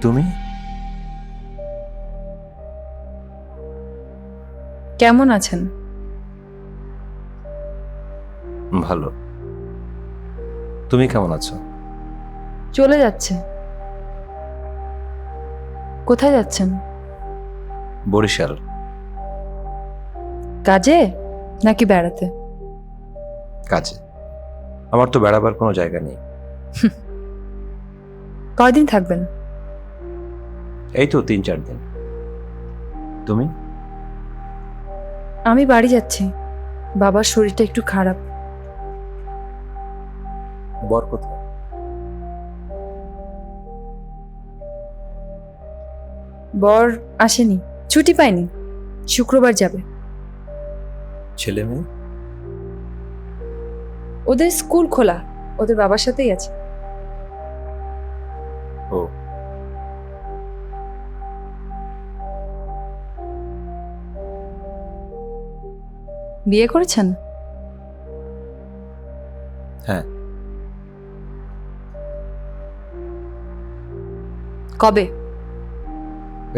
তুমি? কেমন আছেন? ভালো। তুমি কেমন আছো? চলে যাচ্ছে। কোথায় যাচ্ছেন? বরিশাল। কাজে নাকি বেড়াতে? কাজে। আমার তো বেড়াবার কোনো জায়গা নেই। কয়দিন থাকবেন? এই তো 3-4 দিন। তুমি? আমি বাড়ি যাচ্ছি। বাবার শরীরটা একটু খারাপ। বর কোথায়? বর আসেনি, ছুটি পায়নি, শুক্রবার যাবে। ছেলে মেয়ে? ওদের স্কুল খোলা, ওদের বাবার সাথেই আছে। ও। বিয়ে করেছেন? হ্যাঁ। কবে?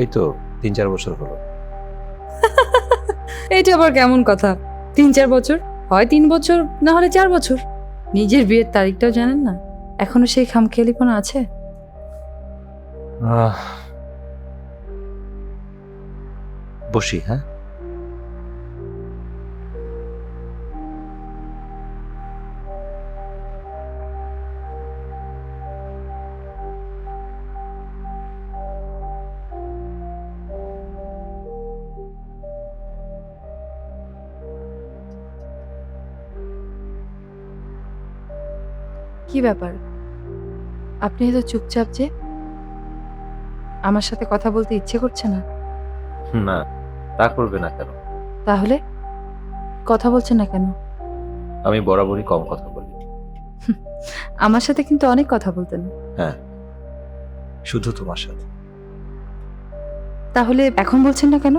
এই তো 3-4 বছর হলো। এইটা আবার কেমন কথা? 3-4 বছর? হয় 3 বছর, না হলে 4 বছর। নিজের বিয়ের তারিখটাও জানেন না? এখনো সেই খামখেয়ালিপনা আছে? আহ, বসি, হ্যাঁ। কি ব্যাপার, আপনি এত চুপচাপ যে? আমার সাথে কথা বলতে ইচ্ছে করছে না? না, তা করবে না কেন? তাহলে কথা বলছেন না কেন? আমি বরাবরই কম কথা বলি। আমার সাথে কিন্তু অনেক কথা বলতেন। হ্যাঁ, শুধু তোমার সাথে। তাহলে এখন বলছেন না কেন?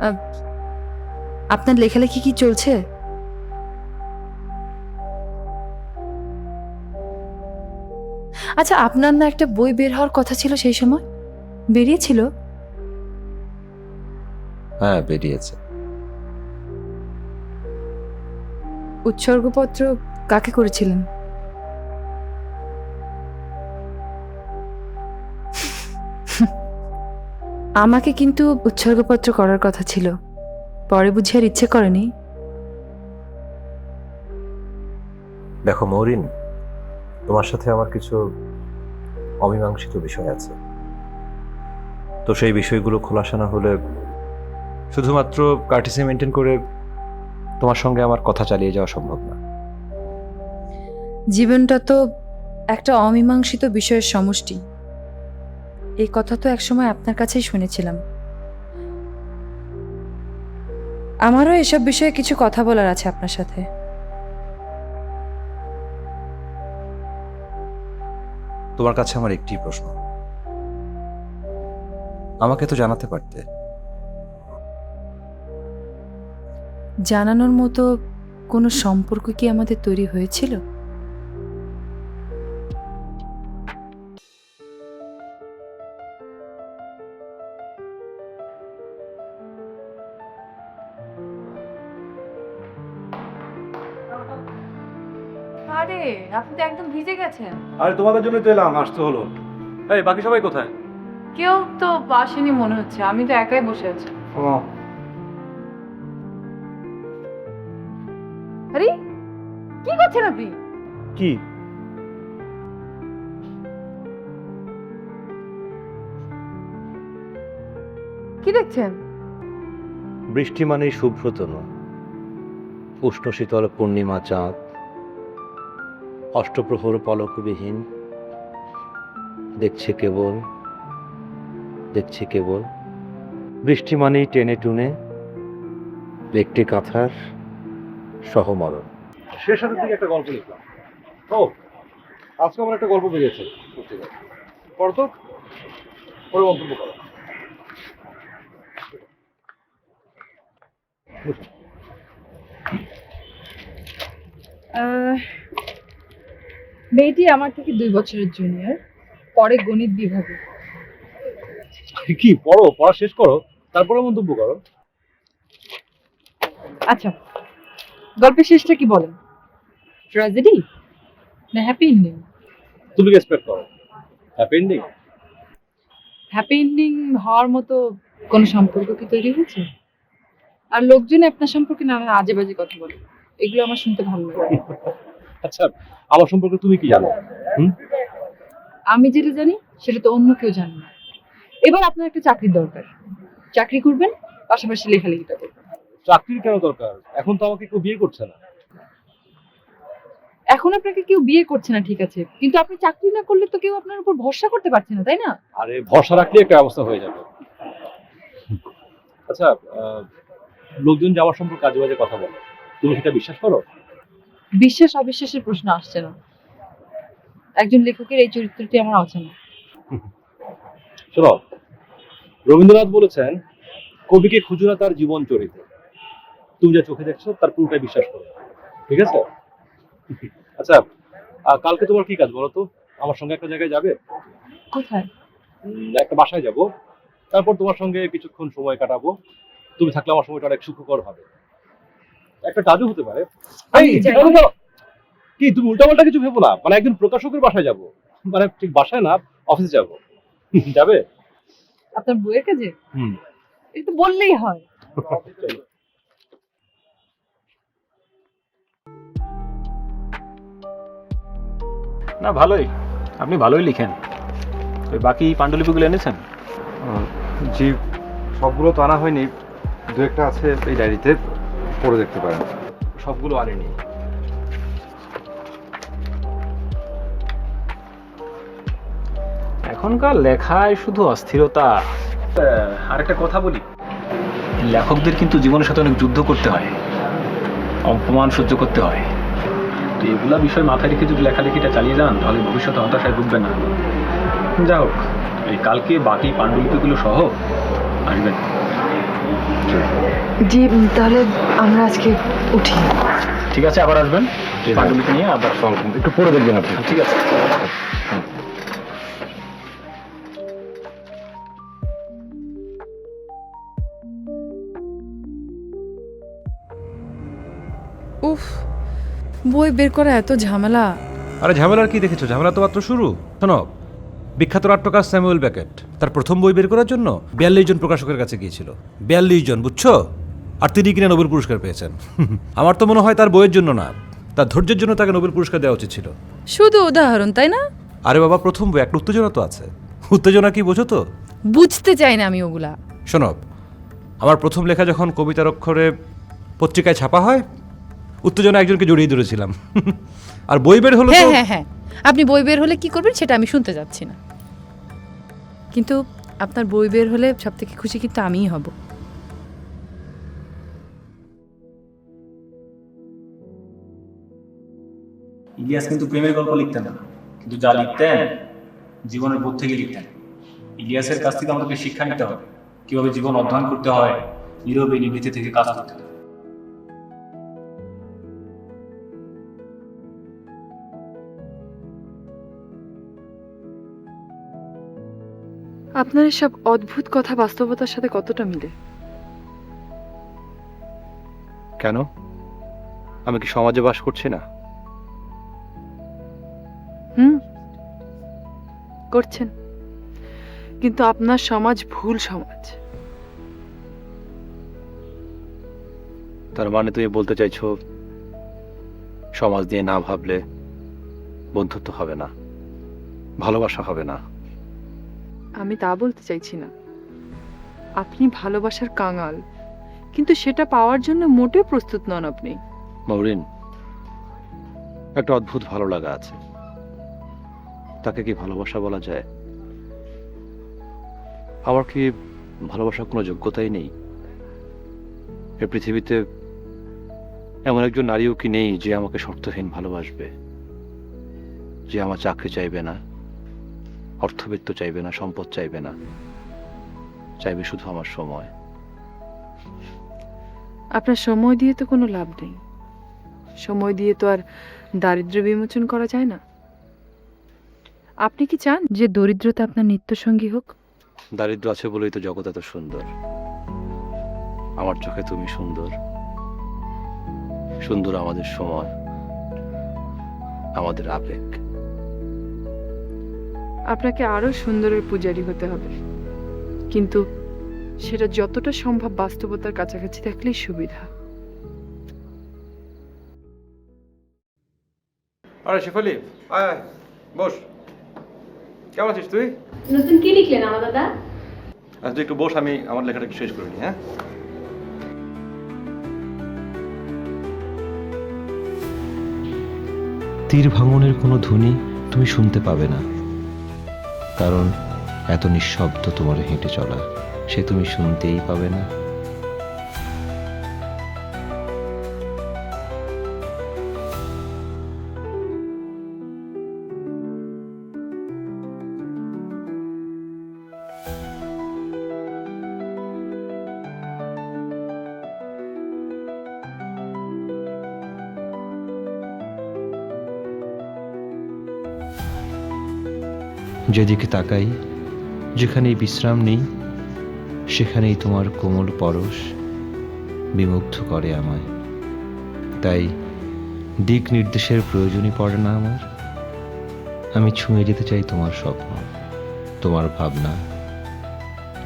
আহ, আপনার লেখালেখি কি চলছে? আচ্ছা, আপনার না একটা বই বের হওয়ার কথা ছিল সেই সময়? বেরিয়েছিল? হ্যাঁ, বেরিয়েছে। উৎসর্গপত্র কাকে করেছিলেন? আমাকে কিন্তু উৎসর্গপত্র করার কথা ছিল, পরে বুঝি আর ইচ্ছে করেনি। দেখো মৌরিন, তোমার সাথে আমার কিছু অমীমাংসিত বিষয় আছে। তো সেই বিষয়গুলো খোলাসা না হলে শুধুমাত্র কার্টিসি মেনটেন করে তোমার সঙ্গে আমার কথা চালিয়ে যাওয়া সম্ভব না। জীবনটা তো একটা অমীমাংসিত বিষয়ের সমষ্টি। এই কথা তো একসময় আপনার কাছেই শুনেছিলাম। আমারও এসব বিষয়ে কিছু কথা বলার আছে আপনার সাথে। তোমার কাছে আমার একটি প্রশ্ন, আমাকে তো জানাতে পারতে। জানানোর মতো কোনো সম্পর্ক কি আমাদের তৈরি হয়েছিল? আরে, আপনি তো একদম ভিজে গেছেন। আরে তোমাদের জন্য তো এলাম, আসতে হলো। এই বাকি সবাই কোথায়? কেউ তো আসেনি মনে হচ্ছে, আমি তো একাই বসে আছি। ও, আরে, কি করছেন আপনি? কি? কি দেখছেন? বৃষ্টি মানেই শুভ্রতনু, উষ্ণ শীতল পূর্ণিমা চাঁদ, অষ্টপ্রহর পলকবিহীন, দেখছে কেবল, দেখছে কেবল। বৃষ্টি মানেই টেনে টুনে একটি কাঁথার সহমরণ। শেষের দিকে একটা গল্প লিখলাম। ও, আজকে আমার একটা গল্প বেরিয়েছে পত্রিকায়। পড়ো তো, পরে মন্তব্য করো। মেয়েটি আমার থেকে 2 বছরের জুনিয়র, পরে গণিত বিভাগে। কি পড়ো, পড়া শেষ করো, তারপরে মন্তব্য করো। আচ্ছা, গল্পের শেষটা কি বলেন? ট্র্যাজেডি না হ্যাপি এন্ডিং? তুমি কি এক্সপেক্ট করো হ্যাপি এন্ডিং? হ্যাপি এন্ডিং হওয়ার মতো কোনো সম্পর্ক কি তৈরি হয়েছে? আর লোকজন আপনার সম্পর্কে নানা আজে বাজে কথা বলে, এগুলো আমার শুনতে ভালো লাগে। আচ্ছা, আমার সম্পর্কে তুমি কি জানো? আমি যেটা জানি সেটা তো অন্য কেউ জানে না। এবার আপনার একটা চাকরির দরকার, চাকরি করবেন, পাশাপাশি লেখালেখিটা করবেন। চাকরির কেন দরকার? এখন তো আমাকে কেউ বিয়ে করছে না। এখন আপনাকে কেউ বিয়ে করছে না ঠিক আছে, কিন্তু আপনি চাকরি না করলে তো কেউ আপনার উপর ভরসা করতে পারছে না, তাই না? আরে ভরসা রাখলে একটা অবস্থা হয়ে যাবে। আচ্ছা, লোকজন যে আমার সম্পর্কে আজে বাজে কথা বলে, তুমি সেটা বিশ্বাস করো? বিশ্বাস অবিশ্বাসের প্রশ্ন আসছে না। একজন লেখকের এই চরিত্রটি আমার অচেনা। শোনো, রবীন্দ্রনাথ বলেছেন, কবিকে খুঁজো না তার জীবন চরিত্র, তুমি যা চোখে দেখছো তার পুরোটাই বিশ্বাস করো। ঠিক আছে? আচ্ছা, কালকে তোমার কি কাজ বলো তো? আমার সঙ্গে একটা জায়গায় যাবে? কোথায়? একটা বাসায় যাব, তারপর তোমার সঙ্গে কিছুক্ষণ সময় কাটাবো। তুমি থাকলে আমার সময়টা অনেক সুখকর হবে। একটা কাজও হতে পারে। আমি এই, যাই। দাঁড়াও, দাঁড়াও। কি তুমি উল্টাপাল্টা কিছু ভেবো না, মানে একজন প্রকাশকের বাসায় যাব, মানে ঠিক বাসায় না, অফিসে যাব। যাবে? আপনার বইয়ের কাজে? হুম। এটা তো বললেই হয়। চলো। না ভালোই, আপনি ভালোই লিখেন। ওই বাকি পাণ্ডুলিপিগুলো এনেছেন? জি, সবগুলো তো আনা হয়নি, দু একটা আছে এই ডায়েরিতে, পড়ে দেখতে পারেন। সবগুলো আনিনি। এখনকার লেখায় শুধু অস্থিরতা। আরেকটা কথা বলি, লেখকদের কিন্তু জীবনের সাথে অনেক যুদ্ধ করতে হয়, অপমান সহ্য করতে হয়। তো এগুলা বিষয় মাথায় রেখে যদি লেখালেখিটা চালিয়ে যান, তাহলে ভবিষ্যতে হতাশায় ভুগবেন না। যা হোক, এই কালকে বাকি পাণ্ডুলিপিগুলো সহ আসবেন। জি, তাহলে আমরা আজকে উঠি। ঠিক আছে, আবার আসবেন পাণ্ডুলিপি নিয়ে আবার। একটু পড়ে দেখবেন আপনি। ঠিক আছে। উফ, বই বের করা এত ঝামেলা। আরে ঝামেলার কি দেখেছো? ঝামেলা তো মাত্র শুরু। শোনো, বিখ্যাত নাট্যকার স্যামুয়েল বেকেট তার প্রথম বই বের করার জন্য 42 জন প্রকাশকের কাছে গিয়েছিল। 42 জন, বুঝছো? আর তিনি কিনা নোবেল পুরস্কার পেয়েছেন। আমার তো মনে হয় তার বইয়ের জন্য না, তার ধৈর্যের জন্য তাকে নোবেল পুরস্কার দেওয়া উচিত ছিল। শুধু উদাহরণ, তাই না? আরে বাবা, প্রথম বই, একটা উত্তেজনা তো আছে। উত্তেজনা কি বোঝো তো? বুঝতে চাই না আমি ওগুলা। শোনো, আমার প্রথম লেখা যখন কবিতার অক্ষরে পত্রিকায় ছাপা হয়, উত্তেজনা একজনকে জড়িয়ে ধরেছিলাম। আর বই বের হলো হ্যাঁ তো হ্যাঁ হ্যাঁ, আপনি বই বের হলে কি করবেন সেটা আমি শুনতে যাচ্ছি না, কিন্তু আপনার বই বের হলে সব থেকে খুশি কিন্তু আমিই হব। ইলিয়াস কিন্তু প্রেমের গল্প লিখতেন না, কিন্তু যা লিখতেন জীবনের বোধ থেকে লিখতেন। ইলিয়াসের কাছ থেকে আমাদেরকে শিক্ষা নিতে হবে, কিভাবে জীবন অধ্যয়ন করতে হয়, নীরবে নিভৃতে থেকে কাজ করতে হয়। আপনার এসব অদ্ভুত কথা বাস্তবতার সাথে কতটা মিলে? কেন? আমি কি সমাজে বাস করছি না? করছেন, কিন্তু আপনার সমাজ ভুল সমাজ। তার মানে তুমি বলতে চাইছো সমাজ নিয়ে না ভাবলে বন্ধুত্ব হবে না, ভালোবাসা হবে না? আমি তা বলতে চাইছি না। আপনি ভালোবাসার কাঙাল, কিন্তু সেটা পাওয়ার জন্য মোটেও প্রস্তুত নন আপনি। মৌরিন, একটা অদ্ভুত ভালো লাগা আছে, তাকে কি ভালোবাসা বলা যায়? আমার কি ভালোবাসার কোনো যোগ্যতাই নেই? এই পৃথিবীতে এমন একজন নারীও কি নেই যে আমাকে শর্তহীন ভালোবাসবে, যে আমার চাকরি চাইবে না, অর্থবিত্ত চাইবে না, সম্পদ চাইবে না, চাইবে শুধু আমার সময়? আপনার সময় দিয়ে তো কোনো লাভ নেই। সময় দিয়ে তো আর দারিদ্র্য বিমোচন করা যায় না। আপনি কি চান যে দরিদ্রতা আপনার নিত্যসঙ্গী হোক? দারিদ্র আছে বলেই তো জগৎ এত সুন্দর। আমার চোখে তুমি সুন্দর, সুন্দর আমাদের সময়, আমাদের আবেগ। আপনাকে আরো সুন্দরের পূজারী হতে হবে, কিন্তু সেটা যতটা সম্ভব বাস্তবতার কাছাকাছি থাকলেই সুবিধা। আরে শেফালি, আয় আয়, বস। কেমন আছিস তুই? নতুন কি লিখলেন আমার দাদা? আচ্ছা তুই একটু বস, আমি আমার লেখাটা একটু শেষ করে নি। হ্যাঁ, তীর ভাঙনের কোনো ধ্বনি তুমি শুনতে পাবে না, কারণ এত নিঃশব্দ তোমার হেঁটে চলা, সে তুমি শুনতেই পাবে না। যেদিকে তাকাই, যেখানেই বিশ্রাম নেই, সেখানেই তোমার কোমল পরশ বিমুগ্ধ করে আমায়। তাই দিক নির্দেশের প্রয়োজনই পড়ে না আমার। আমি ছুঁয়ে যেতে চাই তোমার স্বপ্ন, তোমার ভাবনা,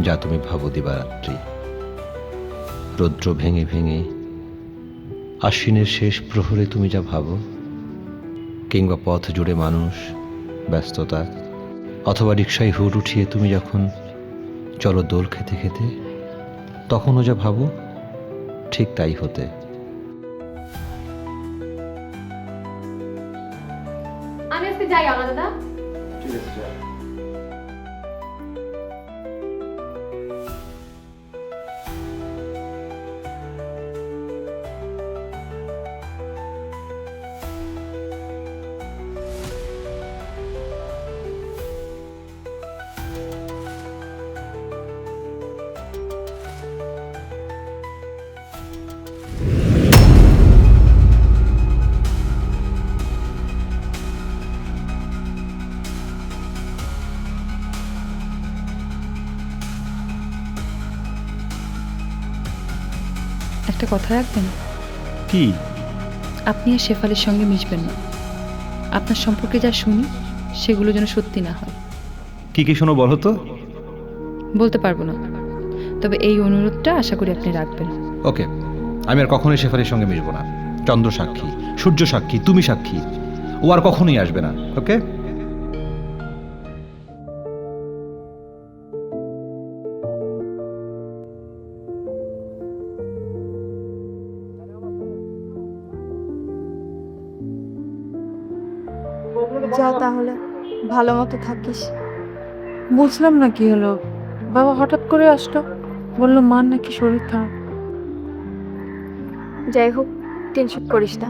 যা তুমি ভাবো দিবারাত্রি। রৌদ্র ভেঙে ভেঙে আশ্বিনের শেষ প্রহরে তুমি যা ভাবো, কিংবা পথ জুড়ে মানুষ, ব্যস্ততা, অথবা রিকশায় হুট উঠিয়ে তুমি যখন চলো দোল খেতে খেতে, তখনও যা ভাবো ঠিক তাই হতে। আমি আজকে যাই আমার দাদা। ঠিক আছে, যা। একটা কথা রাখবেন, কি? আপনি আর শেফালির সঙ্গে মিশবেন না। আপনার সম্পর্কে যা শুনি সেগুলো যেন সত্যি না হয়। কি কি শোনো বলো তো? বলতে পারবো না, তবে এই অনুরোধটা আশা করি আপনি রাখবেন। ওকে, আমি আর কখনোই শেফালির সঙ্গে মিশবো না। চন্দ্র সাক্ষী, সূর্য সাক্ষী, তুমি সাক্ষী, ও আর কখনোই আসবে না। ওকে? যা তাহলে, ভালো মতো থাকিস। বুঝলাম না কি হলো, বাবা হঠাৎ করে আসলো, বললো মার নাকি শরীর খারাপ। যাই হোক, টেনশন করিস না।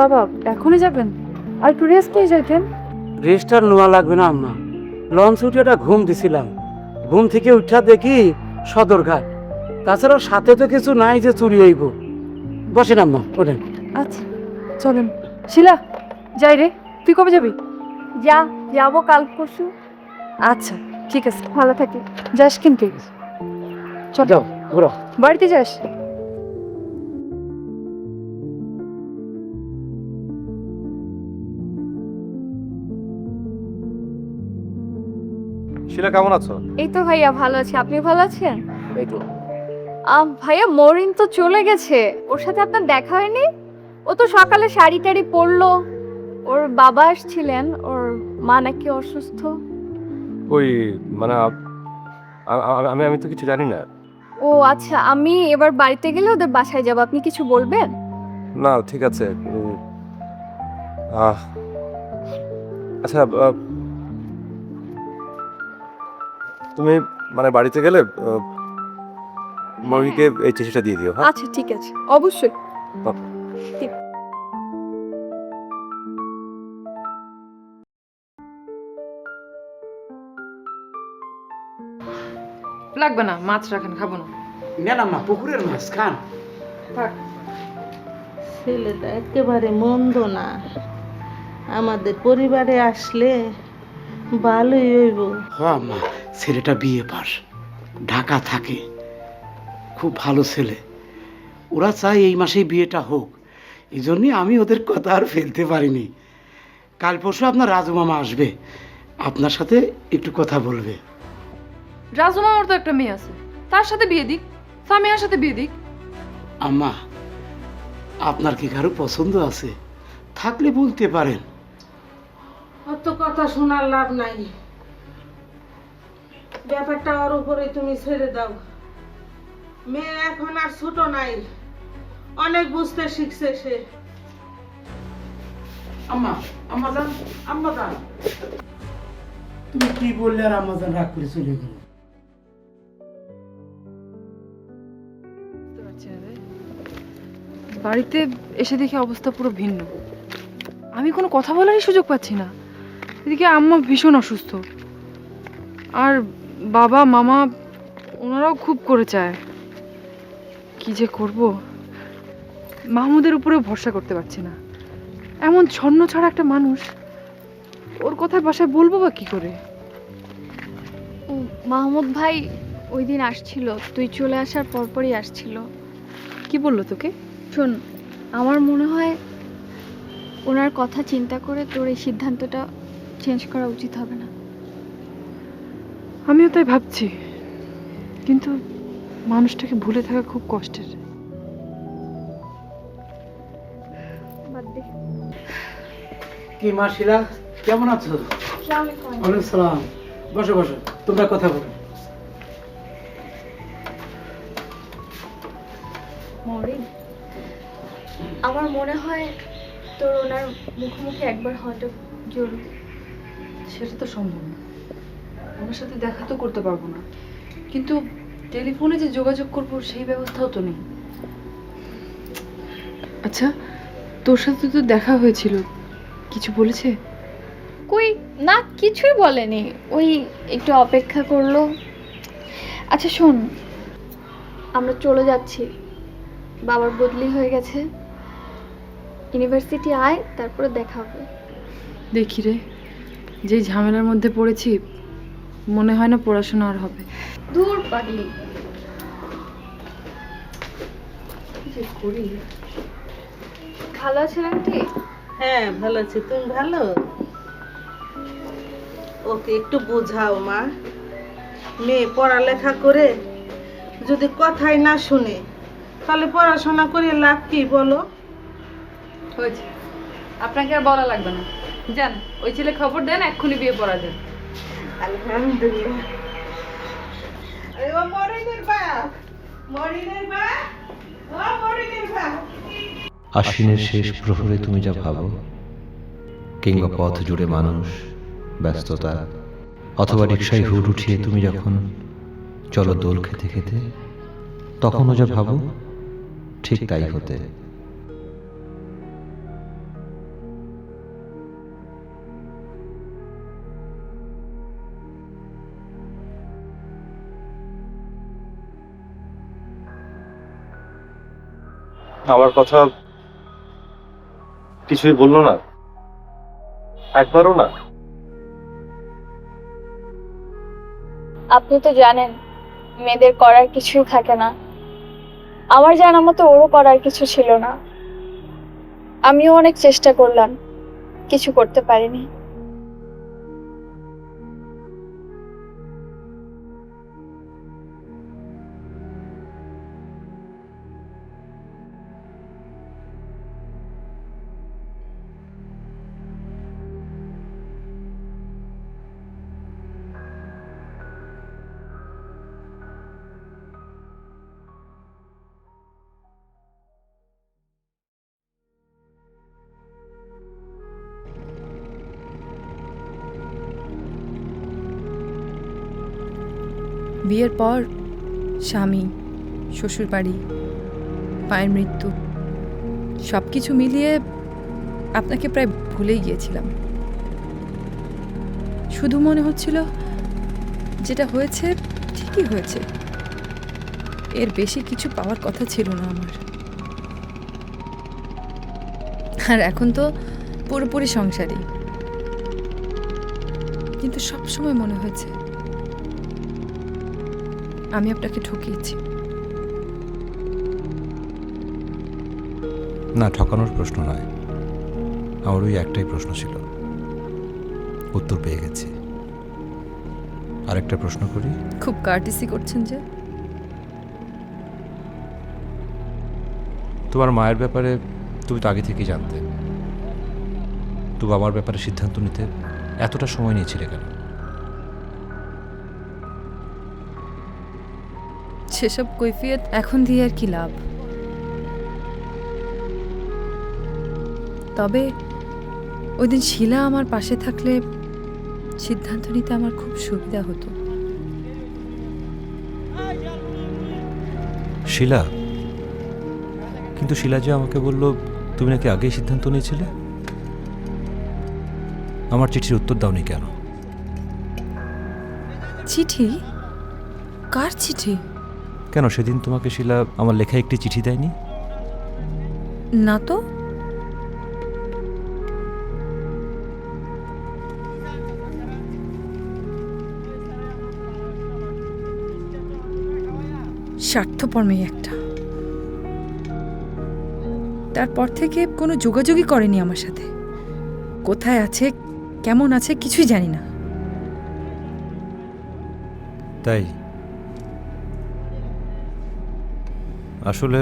বাবা এখনই যাবেন? আর একটু রেস্ট নিয়ে যাইতেন। রেস্ট আর নেওয়া লাগবে না আম্মা। লঞ্চ উঠে একটা ঘুম দিছিলাম, ঘুম থেকে উঠা দেখি সদরঘাট। তাছাড়াও সাথে তো কিছু নাই যে চুরি হইব। বসেন আম্মা, ওঠেন। আচ্ছা চলেন। শিলা যাই রে, তুই কবে যাবি? যা, যাবো কাল পরশু। আচ্ছা ঠিক আছে, ভালো থাকি। যাস কিন্তু। চল যাও ঘুরো। বাড়িতে যাস। শিলা কেমন আছো? এই তো ভাইয়া ভালো আছি, আপনি ভালো আছেন? এই তো ভাইয়া মরিন তো চলে গেছে, ওর সাথে আপনার দেখা হয়নি? ও তো সকালে শাড়ি টাড়ি পরলো। ওর বাবা আসছিলেন, ওর মা নাকি অসুস্থ। ওই মানে আমি আমি তো কিছু জানি না। ও আচ্ছা, আমি এবার বাড়িতে গেলে ওদের বাসায় যাব, আপনি কিছু বলবেন? না ঠিক আছে। আচ্ছা, তুমি মানে বাড়িতে গেলে মৌরিকে এই চিঠিটা দিয়ে দিও। হ্যাঁ, আচ্ছা ঠিক আছে, অবশ্যই। লাগবে না, মাছ রাখেন, খাবো না। নেন আম্মা, পুকুরের মাছ খান। থাক। ছেলেটা একেবারে মন্দ না, আমাদের পরিবারে আসলে ভালোই হইব। হ আম্মা, ছেলেটা বিয়ে পাস, ঢাকা থাকে, খুব ভালো ছেলে। ওরা চায় এই মাসেই বিয়েটা হোক, এই জন্যই আমি ওদের কথা আর ফেলতে পারিনি। কাল পরশু আপনার রাজু মামা আসবে, আপনার সাথে একটু কথা বলবে। রাজু মামার তো একটা মেয়ে আছে, তার সাথে বিয়ে দিক, সামিয়ার সাথে বিয়ে দিক। আম্মা, আপনার কি কারো পছন্দ আছে? থাকলে বলতে পারেন। অত কথা শোনার লাভ নাই, ব্যাপারটা ওর উপরে তুমি ছেড়ে দাও। মেয়ে এখন আর ছোট নাই, অনেক বুঝতে শিখছে সে। আম্মা, আম্মা জান, আম্মা জান, তুমি কি বললে আর আম্মা জান রাগ করে চলে গেল? বুঝতে পারছি না রে। বাড়িতে এসে দেখি অবস্থা পুরো ভিন্ন, আমি কোনো কথা বলারই সুযোগ পাচ্ছি না। এদিকে আম্মা ভীষণ অসুস্থ, আর বাবা মামা ওনারাও খুব করে চায়। কি যে করব, মাহমুদের উপরেও ভরসা করতে পারছি না। এমন ছন্ন ছাড়া একটা মানুষ, ওর কথা বাসায় বলবো বা কি করে? মাহমুদ ভাই ওই দিন আসছিল, তুই চলে আসার পরপরই আসছিল। কি বললো তোকে? শোন, আমার মনে হয় ওনার কথা চিন্তা করে তোর এই সিদ্ধান্তটা চেঞ্জ করা উচিত হবে না। আমিও তাই ভাবছি, কিন্তু মানুষটাকে ভুলে থাকা খুব কষ্টের। বাদ দে। কি মা শিলা, কেমন আছো? ওয়ালাইকুম সালাম। বসো বসো, তোমরা কথা বলো। মরিন, আমার মনে হয় তোর ওনার মুখোমুখি একবার হওয়াটা জরুরি। সেটা তো সম্ভব না, ওনার সাথে দেখা তো করতে পারবো না, কিন্তু টেলিফোনে যে যোগাযোগ করবো সেই ব্যবস্থাও তো নেই। আচ্ছা, তোর সাথে তো দেখা হয়েছিল, কিছু বলেছে? কই না, কিছুই বলেনি, ওই একটু অপেক্ষা করলো। আচ্ছা শোন, আমরা চলে যাচ্ছি, বাবার বদলি হয়ে গেছে, ইউনিভার্সিটি আয়, তারপরে দেখা হবে। দেখি রে, যে ঝামেলার মধ্যে পড়েছি, মনে হয় না পড়াশোনা আর হবে। দূর পাগলি। কি যে করি। ভালো আছেন আন্টি? হ্যাঁ ভালো আছি, তুমি ভালো? ওকে একটু বোঝাও মা, মেয়ে পড়ালেখা করে যদি কথাই না শুনে তাহলে পড়াশোনা করে লাভ কি বলো? হয়েছে, আপনাকে আর বলা লাগবে না, যান ওই ছেলে খবর দেন, এক্ষুনি বিয়ে পড়া দেন। আলহামদুলিল্লাহ। আরে ও মরিনের বাপ, মরিনের বাপ, ও মরিনের বাপ। আশ্বিনের শেষ প্রহরে তুমি যা ভাবো, কিংবা পথ জুড়ে মানুষ, ব্যস্ততা, অথবা রিকশায় হুড উঠিয়ে তুমি যখন চলো দোল খেতে খেতে, তখনও যা ভাবো ঠিক তাই হতে। আমার কথা কিছুই বললো না, একবারও না। আপনি তো জানেন মেয়েদের করার কিছুই থাকে না, আমার জানা মতো ওরও করার কিছু ছিল না। আমিও অনেক চেষ্টা করলাম, কিছু করতে পারিনি। বিয়ের পর স্বামী, শ্বশুরবাড়ি, মায়ের মৃত্যু, সব কিছু মিলিয়ে আপনাকে প্রায় ভুলেই গিয়েছিলাম। শুধু মনে হচ্ছিল যেটা হয়েছে ঠিকই হয়েছে, এর বেশি কিছু পাওয়ার কথা ছিল না আমার। আর এখন তো পুরোপুরি সংসারী, কিন্তু সব সময় মনে হয়েছে আমি আপনাকে ঠকিয়েছি। না, ঠকানোর প্রশ্ন নয়, আমার ওই একটাই প্রশ্ন ছিল, উত্তর পেয়ে গেছি। আরেকটা প্রশ্ন করি? খুব কার্টিসি করছেন যে। তোমার মায়ের ব্যাপারে তুমি তো আগে থেকেই জানতে, তবু আমার ব্যাপারে সিদ্ধান্ত নিতে এতটা সময় নিয়েছিলে কেন? সেসব কৈফিয়ত এখন দিয়ে আর কি লাভ? তবে ওই দিন শিলা আমার পাশে থাকলে সিদ্ধান্ত নিতে আমার খুব সুবিধা হতো। শিলা? কিন্তু শিলা যে আমাকে বলল তুমি নাকি আগেই সিদ্ধান্ত নিয়েছিলে। আমার চিঠির উত্তর দাওনি কেন? চিঠি? কার চিঠি? কেন সেদিন তোমাকে শিলা আমার লেখা একটি চিঠি দেয়নি? না তো। স্বার্থপর মেয়ে একটা। তারপর থেকে কোনো যোগাযোগই করেনি আমার সাথে। কোথায় আছে, কেমন আছে কিছুই জানি না। তাই? আসলে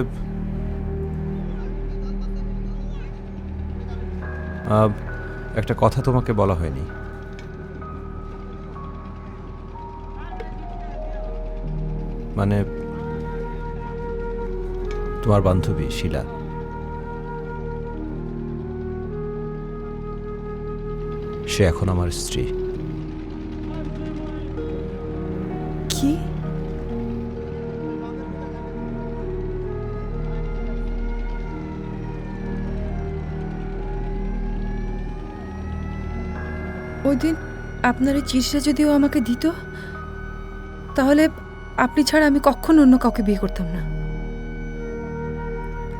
একটা কথা তোমাকে বলা হয়নি। মানে তোমার বান্ধবী শিলা, সে এখন আমার স্ত্রী। কি? ওই দিন আপনার এই চিঠিটা যদিও আমাকে দিত, তাহলে আপনি ছাড়া আমি কখনো অন্য কাউকে বিয়ে করতাম না।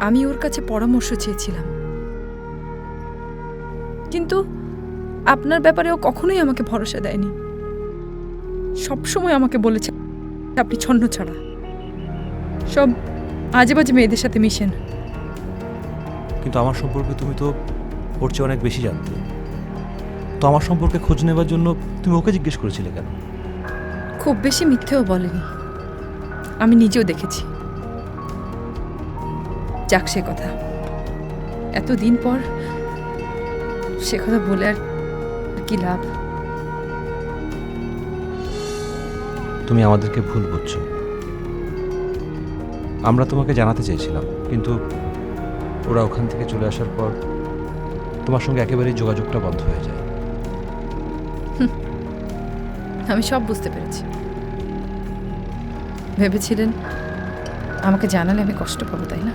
আমি ওর কাছে পরামর্শ চেয়েছিলাম, কিন্তু আপনার ব্যাপারে ও কখনোই আমাকে ভরসা দেয়নি। সবসময় আমাকে বলেছে আপনি ছন্ন ছাড়া, সব আজে বাজে মেয়েদের সাথে মিশেন। কিন্তু আমার সম্পর্কে তুমি তো ওর চেয়ে অনেক বেশি জানতে, তো আমার সম্পর্কে খোঁজ নেবার জন্য তুমি ওকে জিজ্ঞেস করেছিলে কেন? খুব বেশি মিথ্যেও বলেনি, আমি নিজেও দেখেছি। যাক, সে কথা এতদিন পর সে কথা বলে আর কি লাভ? তুমি আমাদেরকে ভুল বুঝছো। আমরা তোমাকে জানাতে চেয়েছিলাম, কিন্তু ওরা ওখান থেকে চলে আসার পর তোমার সঙ্গে একেবারেই যোগাযোগটা বন্ধ হয়ে যায়। আমি সব বুঝতে পেরেছি। ভেবেছিলেন আমাকে জানালে আমি কষ্ট পাবো, তাই না?